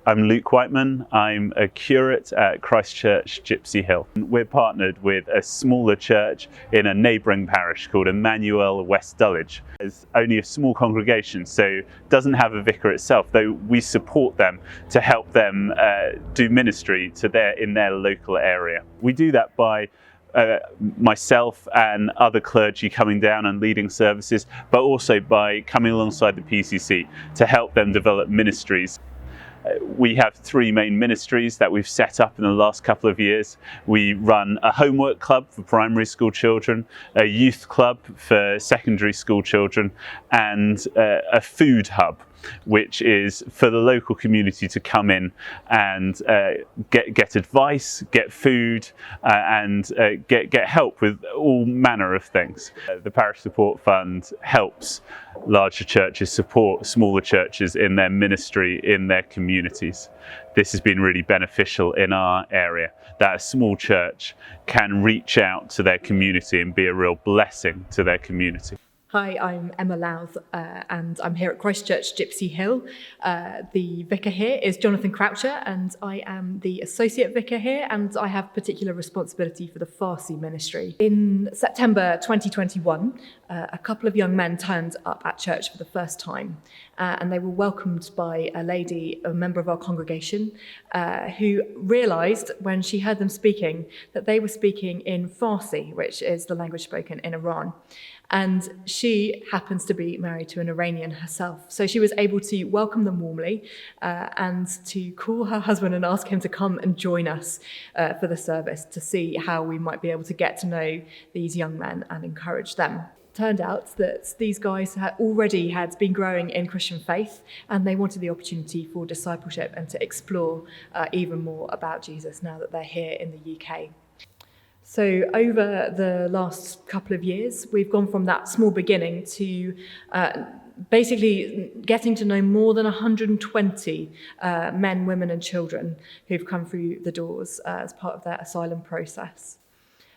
I'm Luke Whiteman. I'm a curate at Christchurch, Gipsy Hill. We're partnered with a smaller church in a neighbouring parish called Emmanuel, West Dulwich. It's only a small congregation, so doesn't have a vicar itself, though we support them to help them do ministry in their local area. We do that by myself and other clergy coming down and leading services, but also by coming alongside the PCC to help them develop ministries. We have three main ministries that we've set up in the last couple of years. We run a homework club for primary school children, a youth club for secondary school children, and a food hub, which is for the local community to come in and get advice, get food, and get help with all manner of things. The Parish Support Fund helps larger churches support smaller churches in their ministry, in their communities. This has been really beneficial in our area, that a small church can reach out to their community and be a real blessing to their community. Hi, I'm Emma Louth and I'm here at Christchurch, Gipsy Hill. The vicar here is Jonathan Croucher and I am the associate vicar here and I have particular responsibility for the Farsi ministry. In September 2021, a couple of young men turned up at church for the first time and they were welcomed by a lady, a member of our congregation, who realised when she heard them speaking that they were speaking in Farsi, which is the language spoken in Iran. And she happens to be married to an Iranian herself. So she was able to welcome them warmly and to call her husband and ask him to come and join us for the service to see how we might be able to get to know these young men and encourage them. Turned out that these guys had been growing in Christian faith and they wanted the opportunity for discipleship and to explore even more about Jesus now that they're here in the UK. So over the last couple of years, we've gone from that small beginning to basically getting to know more than 120 men, women and children who've come through the doors as part of their asylum process.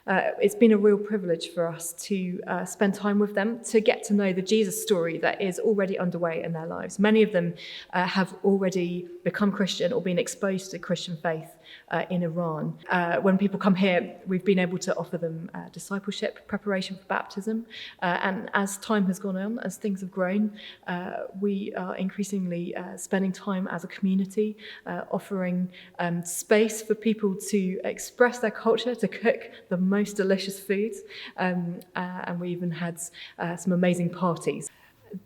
It's been a real privilege for us to spend time with them, to get to know the Jesus story that is already underway in their lives. Many of them have already become Christian or been exposed to Christian faith in Iran. When people come here, we've been able to offer them discipleship, preparation for baptism, and as time has gone on, as things have grown, we are increasingly spending time as a community, offering space for people to express their culture, to cook the most delicious foods, and we even had some amazing parties.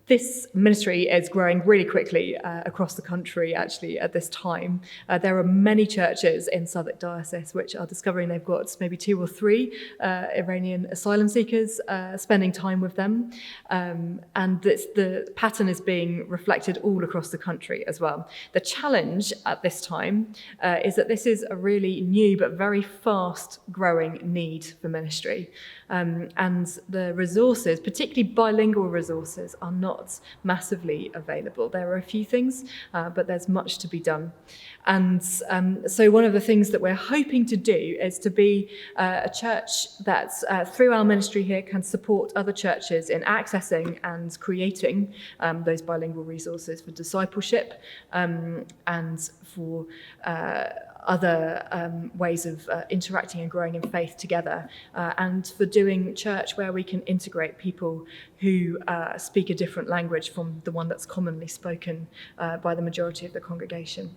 This ministry is growing really quickly across the country, actually, at this time. There are many churches in Southwark Diocese which are discovering they've got maybe 2 or 3 Iranian asylum seekers, spending time with them. And the pattern is being reflected all across the country as well. The challenge at this time is that this is a really new but very fast growing need for ministry. And the resources, particularly bilingual resources, are not massively available. There are a few things, but there's much to be done. And so one of the things that we're hoping to do is to be a church that, through our ministry here, can support other churches in accessing and creating those bilingual resources for discipleship and for other ways of interacting and growing in faith together, and for doing church where we can integrate people who speak a different language from the one that's commonly spoken by the majority of the congregation.